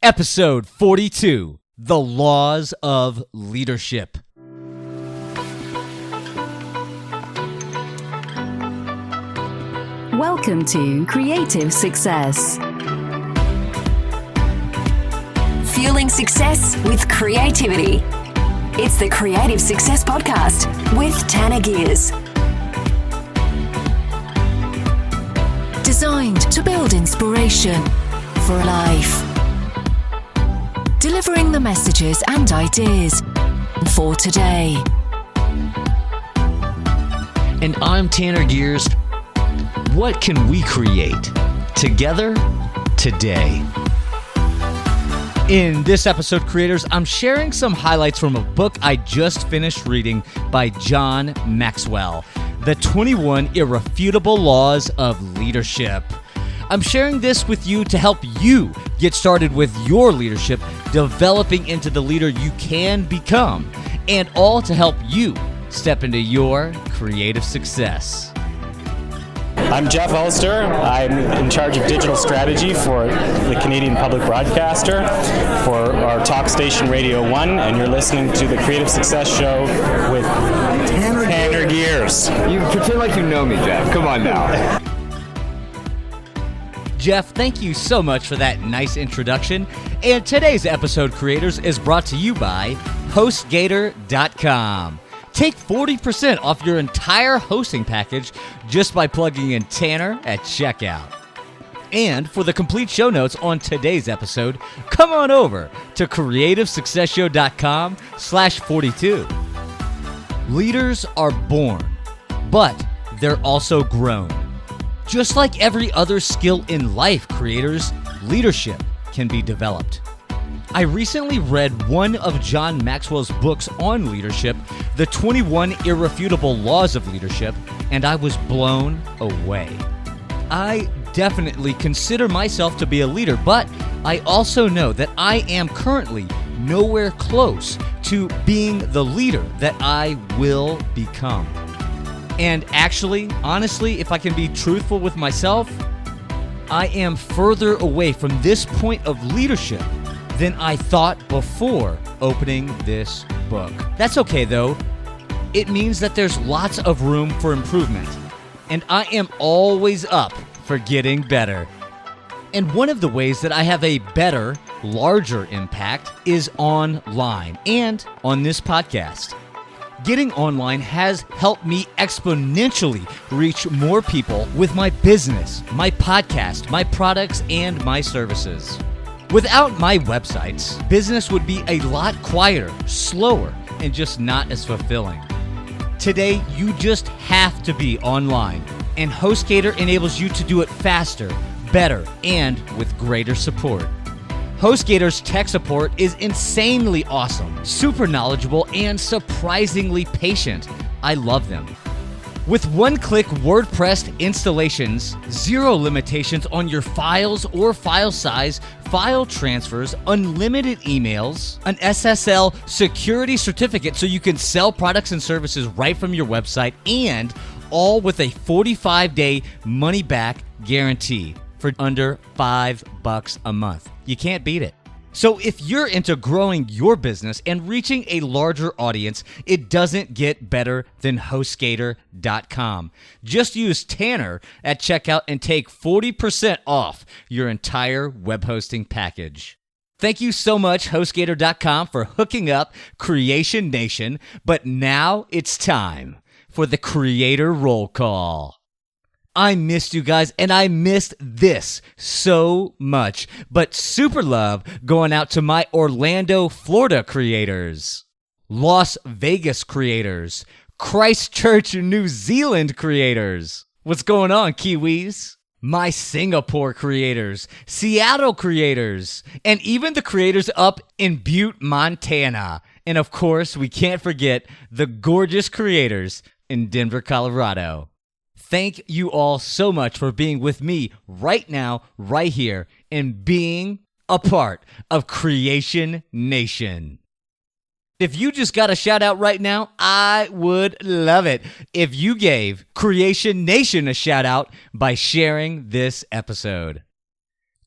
Episode 42, The Laws of Leadership. Welcome to Creative Success. Fueling success with creativity. It's the Creative Success Podcast with Tanner Gers. Designed to build inspiration for life. Delivering the messages and ideas for today. And I'm Tanner Gers. What can we create together today? In this episode, creators, I'm sharing some highlights from a book I just finished reading by John Maxwell, The 21 Irrefutable Laws of Leadership. I'm sharing this with you to help you get started with your leadership, developing into the leader you can become, and all to help you step into your creative success. I'm Jeff Ulster. I'm in charge of digital strategy for the Canadian Public Broadcaster for our talk station Radio 1, and you're listening to the Creative Success Show with Tanner Gers. You pretend like you know me, Jeff. Come on now. Jeff, thank you so much for that nice introduction. And today's episode, creators, is brought to you by HostGator.com. Take 40% off your entire hosting package just by plugging in Tanner at checkout. And for the complete show notes on today's episode, come on over to CreativeSuccessShow.com/42. Leaders are born, but they're also grown. Just like every other skill in life, creators, leadership can be developed. I recently read one of John Maxwell's books on leadership, The 21 Irrefutable Laws of Leadership, and I was blown away. I definitely consider myself to be a leader, but I also know that I am currently nowhere close to being the leader that I will become. And actually, honestly, if I can be truthful with myself, I am further away from this point of leadership than I thought before opening this book. That's okay though. It means that there's lots of room for improvement, and I am always up for getting better. And one of the ways that I have a better, larger impact is online and on this podcast. Getting online has helped me exponentially reach more people with my business, my podcast, my products, and my services. Without my websites, business would be a lot quieter, slower, and just not as fulfilling. Today, you just have to be online, and HostGator enables you to do it faster, better, and with greater support. HostGator's tech support is insanely awesome, super knowledgeable, and surprisingly patient. I love them. With one-click WordPress installations, zero limitations on your files or file size, file transfers, unlimited emails, an SSL security certificate so you can sell products and services right from your website, and all with a 45-day money-back guarantee for under $5 a month. You can't beat it. So if you're into growing your business and reaching a larger audience, it doesn't get better than HostGator.com. Just use Tanner at checkout and take 40% off your entire web hosting package. Thank you so much, HostGator.com, for hooking up Creation Nation. But now it's time for the Creator Roll Call. I missed you guys, and I missed this so much. But super love going out to my Orlando, Florida creators, Las Vegas creators, Christchurch, New Zealand creators. What's going on, Kiwis? My Singapore creators, Seattle creators, and even the creators up in Butte, Montana. And of course, we can't forget the gorgeous creators in Denver, Colorado. Thank you all so much for being with me right now, right here, and being a part of Creation Nation. If you just got a shout out right now, I would love it if you gave Creation Nation a shout out by sharing this episode.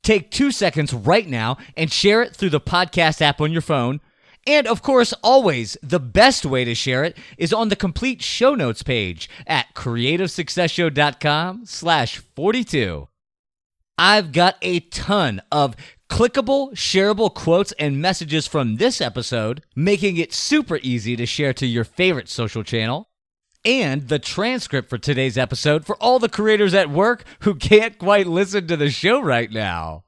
Take 2 seconds right now and share it through the podcast app on your phone. And of course, always, the best way to share it is on the complete show notes page at creativesuccessshow.com/42. I've got a ton of clickable, shareable quotes and messages from this episode, making it super easy to share to your favorite social channel, and the transcript for today's episode for all the creators at work who can't quite listen to the show right now.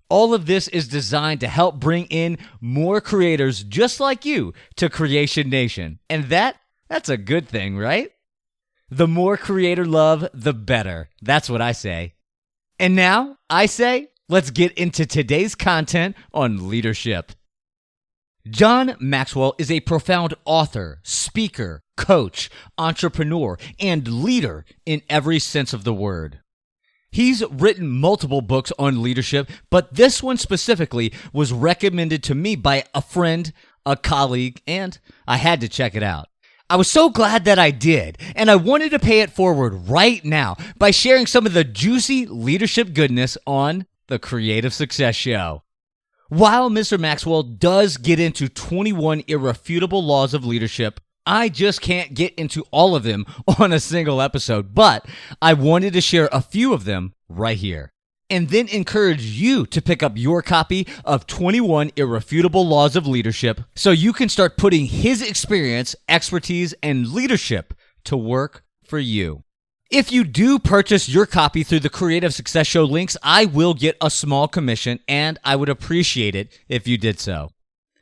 All of this is designed to help bring in more creators just like you to Creation Nation. And that's a good thing, right? The more creator love, the better. That's what I say. And now, I say, let's get into today's content on leadership. John Maxwell is a profound author, speaker, coach, entrepreneur, and leader in every sense of the word. He's written multiple books on leadership, but this one specifically was recommended to me by a friend, a colleague, and I had to check it out. I was so glad that I did, and I wanted to pay it forward right now by sharing some of the juicy leadership goodness on the Creative Success Show. While Mr. Maxwell does get into 21 irrefutable laws of leadership, I just can't get into all of them on a single episode, but I wanted to share a few of them right here. And then encourage you to pick up your copy of 21 Irrefutable Laws of Leadership so you can start putting his experience, expertise, and leadership to work for you. If you do purchase your copy through the Creative Success Show links, I will get a small commission, and I would appreciate it if you did so.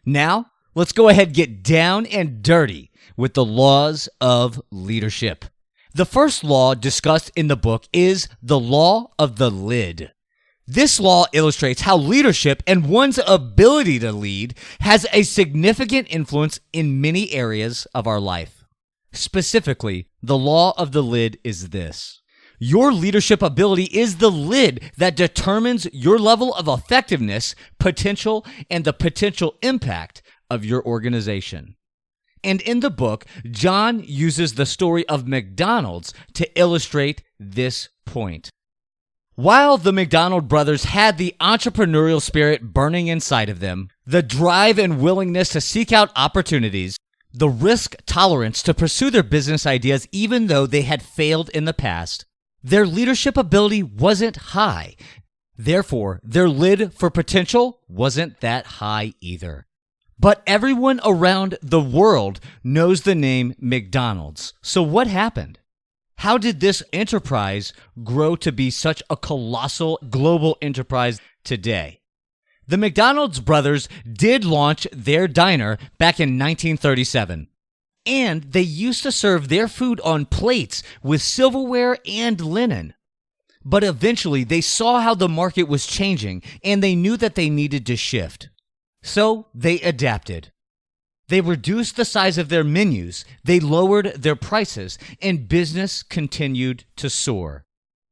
Now, let's go ahead and get down and dirty with the laws of leadership. The first law discussed in the book is the law of the lid. This law illustrates how leadership and one's ability to lead has a significant influence in many areas of our life. Specifically, the law of the lid is this. Your leadership ability is the lid that determines your level of effectiveness, potential, and the potential impact of your organization. And in the book, John uses the story of McDonald's to illustrate this point. While the McDonald brothers had the entrepreneurial spirit burning inside of them, the drive and willingness to seek out opportunities, the risk tolerance to pursue their business ideas even though they had failed in the past, their leadership ability wasn't high. Therefore, their lid for potential wasn't that high either. But everyone around the world knows the name McDonald's. So what happened? How did this enterprise grow to be such a colossal global enterprise today? The McDonald's brothers did launch their diner back in 1937. And they used to serve their food on plates with silverware and linen. But eventually they saw how the market was changing and they knew that they needed to shift. So they adapted. They reduced the size of their menus, they lowered their prices, and business continued to soar.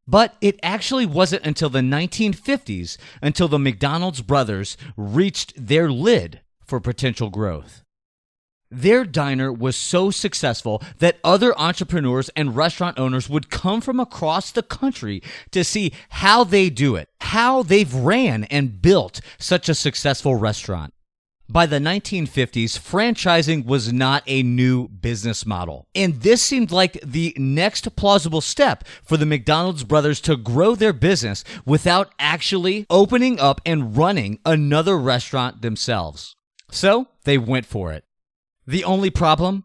But it actually wasn't until the 1950s until the McDonald's brothers reached their lid for potential growth. Their diner was so successful that other entrepreneurs and restaurant owners would come from across the country to see how they do it, how they've ran and built such a successful restaurant. By the 1950s, franchising was not a new business model, and this seemed like the next plausible step for the McDonald's brothers to grow their business without actually opening up and running another restaurant themselves. So they went for it. The only problem?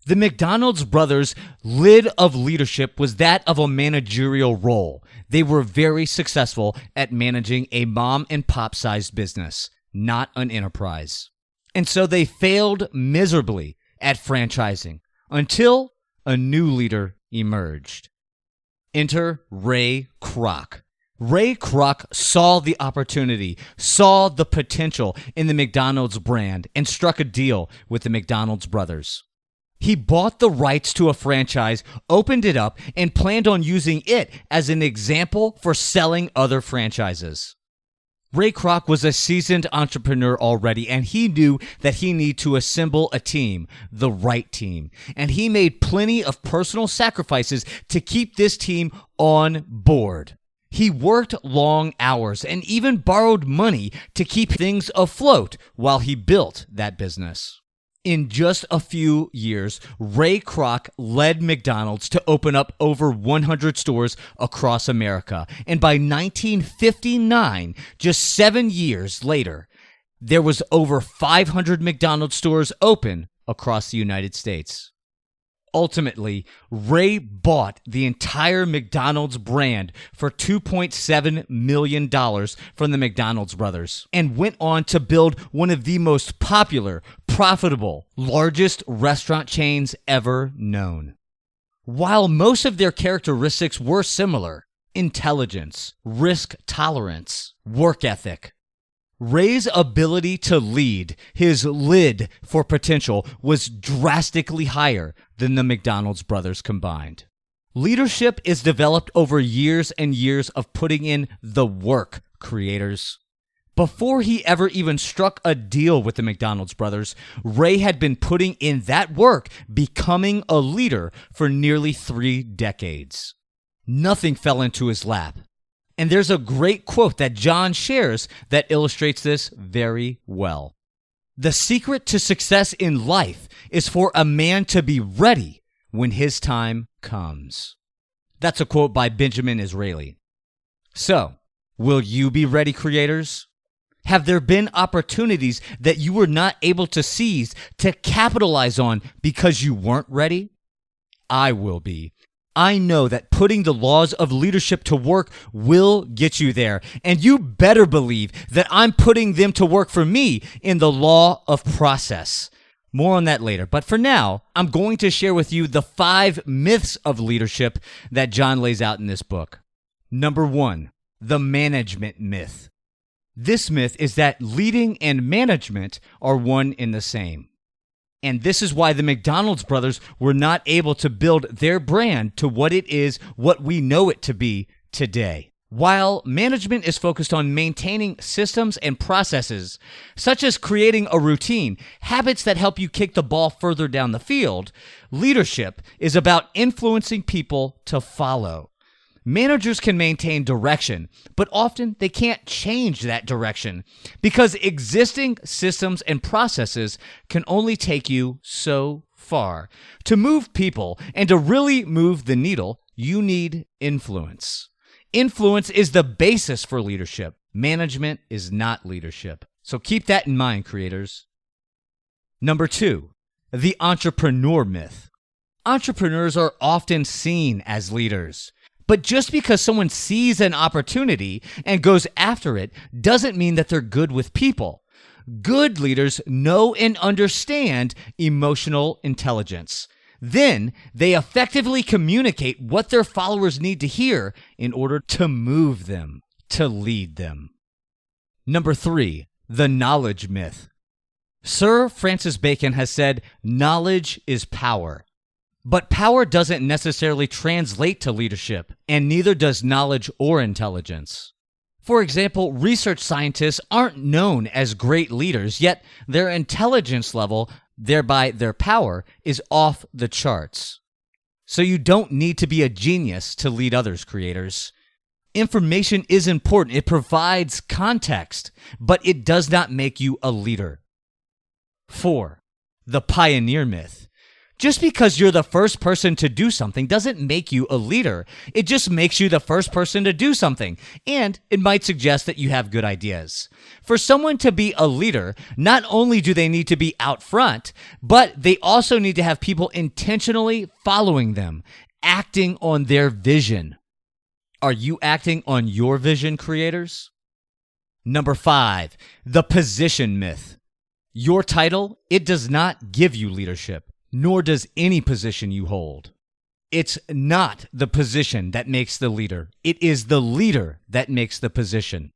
The McDonald's brothers' lid of leadership was that of a managerial role. They were very successful at managing a mom and pop sized business, not an enterprise. And so they failed miserably at franchising until a new leader emerged. Enter Ray Kroc. Ray Kroc saw the opportunity, saw the potential in the McDonald's brand, and struck a deal with the McDonald's brothers. He bought the rights to a franchise, opened it up, and planned on using it as an example for selling other franchises. Ray Kroc was a seasoned entrepreneur already, and he knew that he needed to assemble a team, the right team. And he made plenty of personal sacrifices to keep this team on board. He worked long hours and even borrowed money to keep things afloat while he built that business. In just a few years, Ray Kroc led McDonald's to open up over 100 stores across America. And by 1959, just 7 years later, there was over 500 McDonald's stores open across the United States. Ultimately, Ray bought the entire McDonald's brand for $2.7 million from the McDonald's brothers and went on to build one of the most popular, profitable, largest restaurant chains ever known. While most of their characteristics were similar, intelligence, risk tolerance, work ethic, Ray's ability to lead, his lid for potential, was drastically higher than the McDonald's brothers combined. Leadership is developed over years and years of putting in the work, creators. Before he ever even struck a deal with the McDonald's brothers, Ray had been putting in that work, becoming a leader for nearly 3 decades. Nothing fell into his lap. And there's a great quote that John shares that illustrates this very well. The secret to success in life is for a man to be ready when his time comes. That's a quote by Benjamin Disraeli. So, will you be ready, creators? Have there been opportunities that you were not able to seize, to capitalize on because you weren't ready? I will be. I know that putting the laws of leadership to work will get you there, and you better believe that I'm putting them to work for me in the law of process. More on that later, but for now, I'm going to share with you the 5 myths of leadership that John lays out in this book. Number 1, the management myth. This myth is that leading and management are one and the same. And this is why the McDonald's brothers were not able to build their brand to what it is, what we know it to be today. While management is focused on maintaining systems and processes, such as creating a routine, habits that help you kick the ball further down the field, leadership is about influencing people to follow. Managers can maintain direction, but often they can't change that direction because existing systems and processes can only take you so far. To move people and to really move the needle, you need influence. Influence is the basis for leadership. Management is not leadership. So keep that in mind, creators. Number 2, the entrepreneur myth. Entrepreneurs are often seen as leaders. But just because someone sees an opportunity and goes after it doesn't mean that they're good with people. Good leaders know and understand emotional intelligence. Then they effectively communicate what their followers need to hear in order to move them, to lead them. Number 3, the knowledge myth. Sir Francis Bacon has said, knowledge is power. But power doesn't necessarily translate to leadership, and neither does knowledge or intelligence. For example, research scientists aren't known as great leaders, yet their intelligence level, thereby their power, is off the charts. So you don't need to be a genius to lead others, creators. Information is important. It provides context, but it does not make you a leader. 4, the pioneer myth. Just because you're the first person to do something doesn't make you a leader. It just makes you the first person to do something, and it might suggest that you have good ideas. For someone to be a leader, not only do they need to be out front, but they also need to have people intentionally following them, acting on their vision. Are you acting on your vision, creators? Number 5, the position myth. Your title, it does not give you leadership. Nor does any position you hold. It's not the position that makes the leader. It is the leader that makes the position.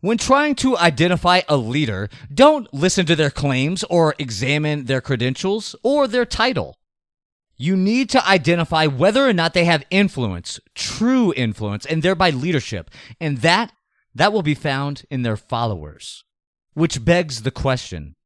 When trying to identify a leader, don't listen to their claims or examine their credentials or their title. You need to identify whether or not they have influence, true influence, and thereby leadership. And that will be found in their followers. Which begs the question,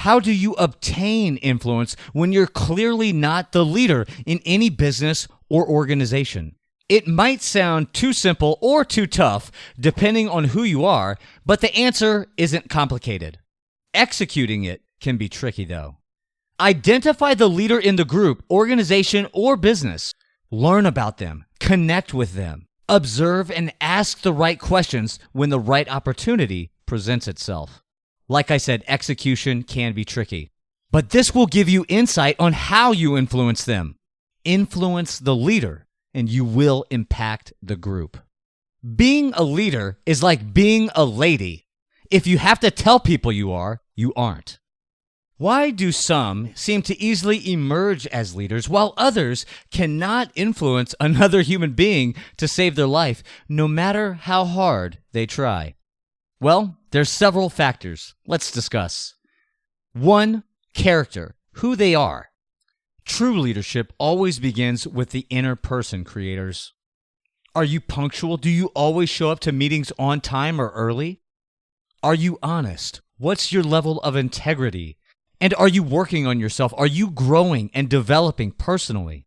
how do you obtain influence when you're clearly not the leader in any business or organization? It might sound too simple or too tough, depending on who you are, but the answer isn't complicated. Executing it can be tricky, though. Identify the leader in the group, organization, or business. Learn about them, connect with them, observe and ask the right questions when the right opportunity presents itself. Like I said, execution can be tricky, but this will give you insight on how you influence them. Influence the leader, and you will impact the group. Being a leader is like being a lady. If you have to tell people you are, you aren't. Why do some seem to easily emerge as leaders while others cannot influence another human being to save their life, no matter how hard they try? Well, there's several factors. Let's discuss. 1. Character, who they are. True leadership always begins with the inner person, creators. Are you punctual? Do you always show up to meetings on time or early? Are you honest? What's your level of integrity? And are you working on yourself? Are you growing and developing personally?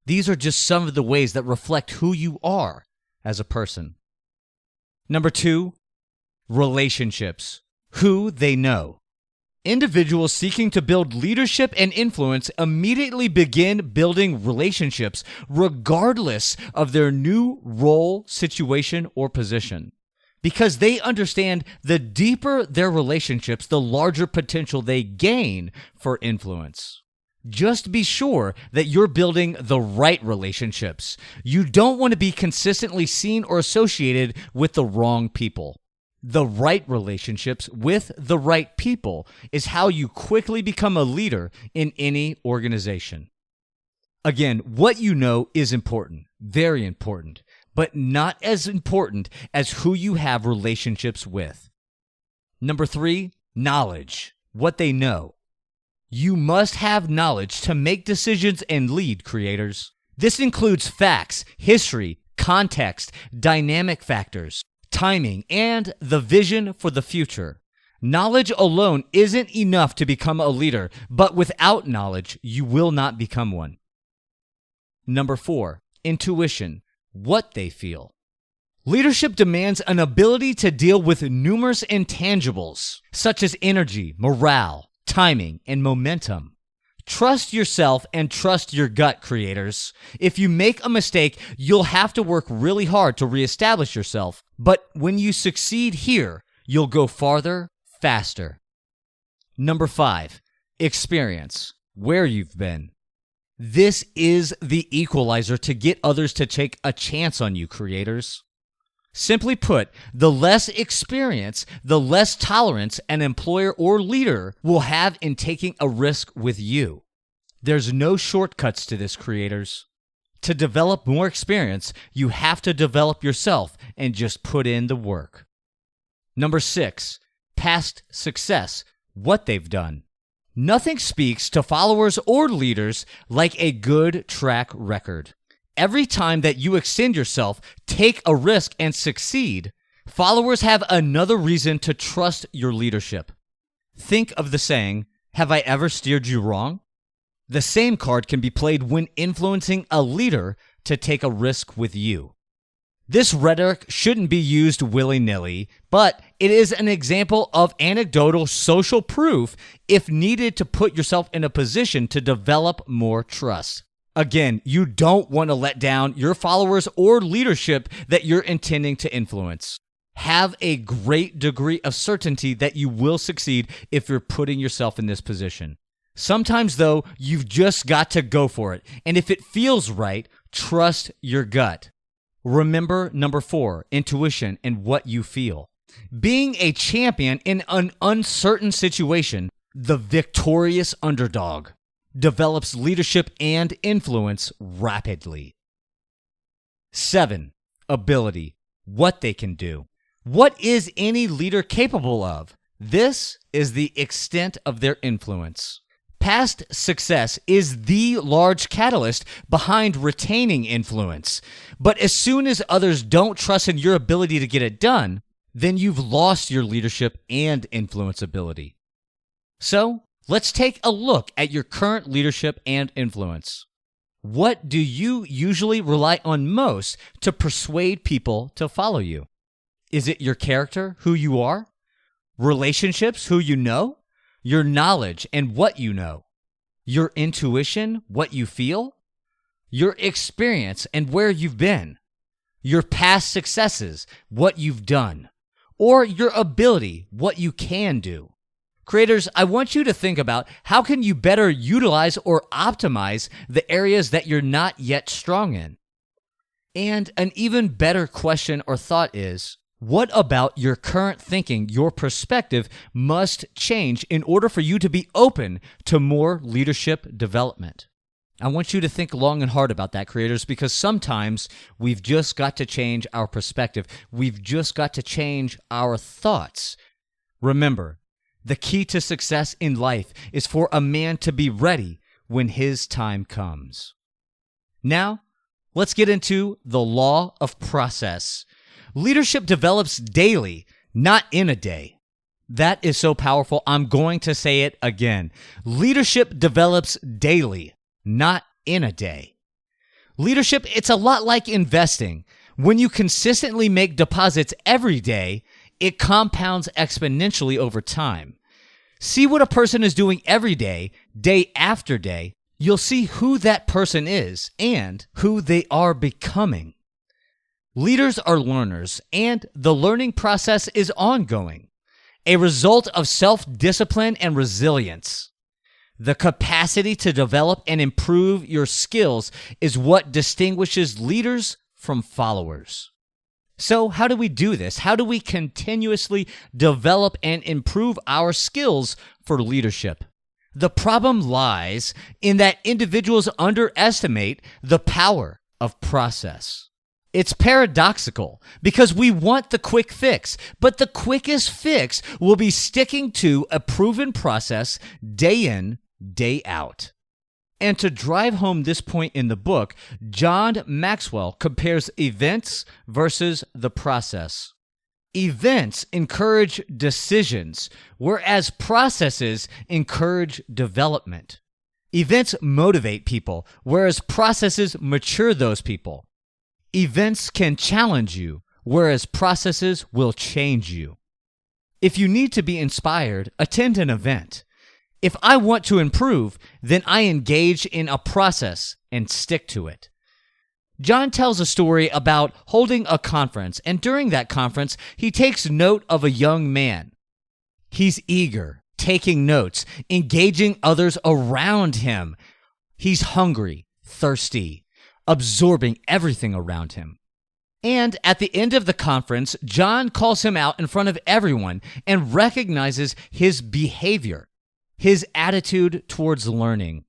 These are just some of the ways that reflect who you are as a person. Number 2, relationships, who they know. Individuals seeking to build leadership and influence immediately begin building relationships regardless of their new role, situation, or position. Because they understand the deeper their relationships, the larger potential they gain for influence. Just be sure that you're building the right relationships. You don't want to be consistently seen or associated with the wrong people. The right relationships with the right people is how you quickly become a leader in any organization. Again, what you know is important, very important, but not as important as who you have relationships with. Number 3, knowledge, what they know. You must have knowledge to make decisions and lead, creators. This includes facts, history, context, dynamic factors, timing, and the vision for the future. Knowledge alone isn't enough to become a leader, but without knowledge, you will not become one. Number 4, intuition, what they feel. Leadership demands an ability to deal with numerous intangibles, such as energy, morale, timing, and momentum. Trust yourself and trust your gut, creators. If you make a mistake, you'll have to work really hard to reestablish yourself. But when you succeed here, you'll go farther, faster. Number 5, experience, where you've been. This is the equalizer to get others to take a chance on you, creators. Simply put, the less experience, the less tolerance an employer or leader will have in taking a risk with you. There's no shortcuts to this, creators. To develop more experience, you have to develop yourself and just put in the work. Number 6, past success, what they've done. Nothing speaks to followers or leaders like a good track record. Every time that you extend yourself, take a risk, and succeed, followers have another reason to trust your leadership. Think of the saying, "Have I ever steered you wrong?" The same card can be played when influencing a leader to take a risk with you. This rhetoric shouldn't be used willy-nilly, but it is an example of anecdotal social proof if needed to put yourself in a position to develop more trust. Again, you don't want to let down your followers or leadership that you're intending to influence. Have a great degree of certainty that you will succeed if you're putting yourself in this position. Sometimes, though, you've just got to go for it. And if it feels right, trust your gut. Remember number 4, intuition and what you feel. Being a champion in an uncertain situation, the victorious underdog, develops leadership and influence rapidly. 7, ability, what they can do. What is any leader capable of? This is the extent of their influence. Past success is the large catalyst behind retaining influence. But as soon as others don't trust in your ability to get it done, then you've lost your leadership and influence ability. So, let's take a look at your current leadership and influence. What do you usually rely on most to persuade people to follow you? Is it your character, who you are? Relationships, who you know? Your knowledge and what you know? Your intuition, what you feel? Your experience and where you've been? Your past successes, what you've done? Or your ability, what you can do? Creators, I want you to think about how can you better utilize or optimize the areas that you're not yet strong in. And an even better question or thought is, what about your current thinking, your perspective must change in order for you to be open to more leadership development? I want you to think long and hard about that, creators, because sometimes we've just got to change our perspective. We've just got to change our thoughts. Remember, the key to success in life is for a man to be ready when his time comes. Now, let's get into the law of process. Leadership develops daily, not in a day. That is so powerful. I'm going to say it again. Leadership develops daily, not in a day. Leadership, it's a lot like investing. When you consistently make deposits every day, it compounds exponentially over time. See what a person is doing every day, day after day. You'll see who that person is and who they are becoming. Leaders are learners, and the learning process is ongoing, a result of self-discipline and resilience. The capacity to develop and improve your skills is what distinguishes leaders from followers. So how do we do this? How do we continuously develop and improve our skills for leadership? The problem lies in that individuals underestimate the power of process. It's paradoxical because we want the quick fix, but the quickest fix will be sticking to a proven process day in, day out. And to drive home this point in the book, John Maxwell compares events versus the process. Events encourage decisions, whereas processes encourage development. Events motivate people, whereas processes mature those people. Events can challenge you, whereas processes will change you. If you need to be inspired, attend an event. If I want to improve, then I engage in a process and stick to it. John tells a story about holding a conference, and during that conference, he takes note of a young man. He's eager, taking notes, engaging others around him. He's hungry, thirsty, absorbing everything around him. And at the end of the conference, John calls him out in front of everyone and recognizes his behavior, his attitude towards learning.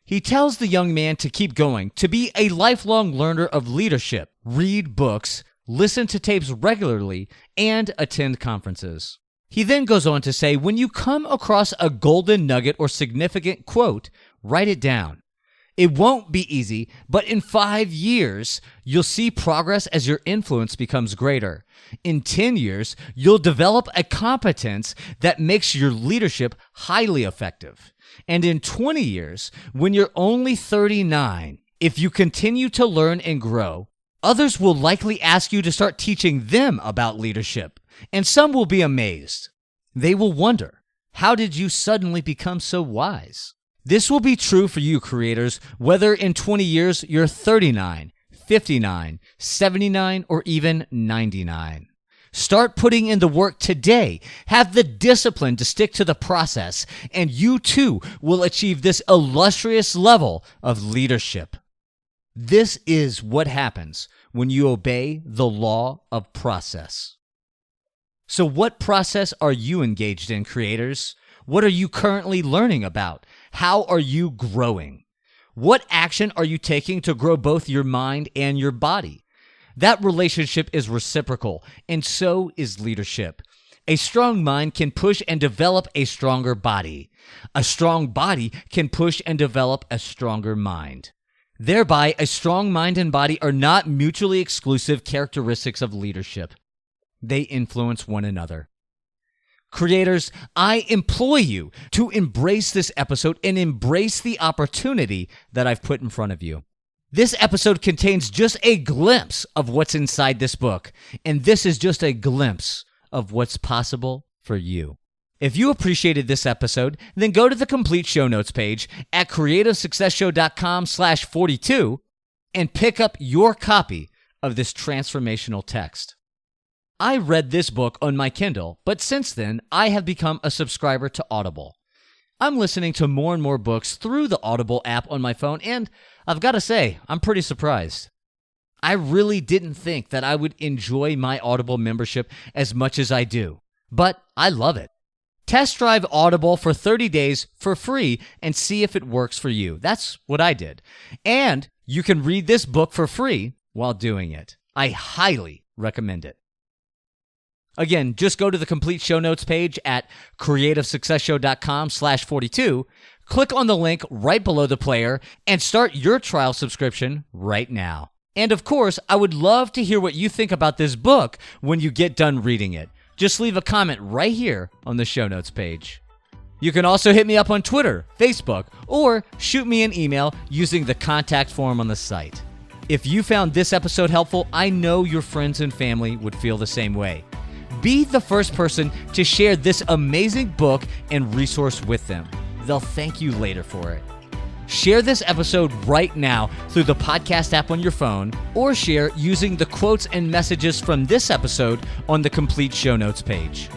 He tells the young man to keep going, to be a lifelong learner of leadership, read books, listen to tapes regularly, and attend conferences. He then goes on to say, when you come across a golden nugget or significant quote, write it down. It won't be easy, but in 5 years, you'll see progress as your influence becomes greater. In 10 years, you'll develop a competence that makes your leadership highly effective. And in 20 years, when you're only 39, if you continue to learn and grow, others will likely ask you to start teaching them about leadership. And some will be amazed. They will wonder, how did you suddenly become so wise? This will be true for you, creators, whether in 20 years you're 39, 59, 79, or even 99. Start putting in the work today. Have the discipline to stick to the process, and you too will achieve this illustrious level of leadership. This is what happens when you obey the law of process. So what process are you engaged in, creators? What are you currently learning about? How are you growing? What action are you taking to grow both your mind and your body? That relationship is reciprocal, and so is leadership. A strong mind can push and develop a stronger body. A strong body can push and develop a stronger mind. Thereby, a strong mind and body are not mutually exclusive characteristics of leadership. They influence one another. Creators, I implore you to embrace this episode and embrace the opportunity that I've put in front of you. This episode contains just a glimpse of what's inside this book, and this is just a glimpse of what's possible for you. If you appreciated this episode, then go to the complete show notes page at creativesuccessshow.com/42 and pick up your copy of this transformational text. I read this book on my Kindle, but since then, I have become a subscriber to Audible. I'm listening to more and more books through the Audible app on my phone, and I've got to say, I'm pretty surprised. I really didn't think that I would enjoy my Audible membership as much as I do, but I love it. Test drive Audible for 30 days for free and see if it works for you. That's what I did. And you can read this book for free while doing it. I highly recommend it. Again, just go to the complete show notes page at creativesuccessshow.com/42, click on the link right below the player, and start your trial subscription right now. And of course, I would love to hear what you think about this book when you get done reading it. Just leave a comment right here on the show notes page. You can also hit me up on Twitter, Facebook, or shoot me an email using the contact form on the site. If you found this episode helpful, I know your friends and family would feel the same way. Be the first person to share this amazing book and resource with them. They'll thank you later for it. Share this episode right now through the podcast app on your phone, or share using the quotes and messages from this episode on the complete show notes page.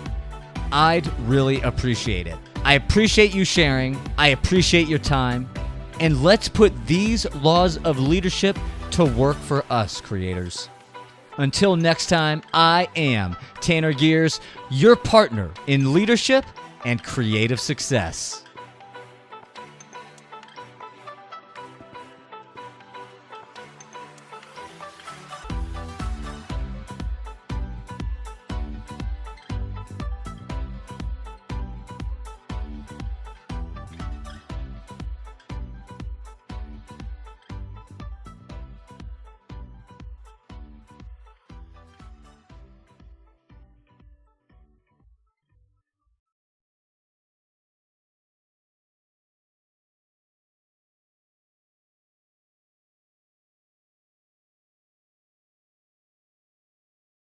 I'd really appreciate it. I appreciate you sharing. I appreciate your time. And let's put these laws of leadership to work for us, creators. Until next time, I am Tanner Gers, your partner in leadership and creative success.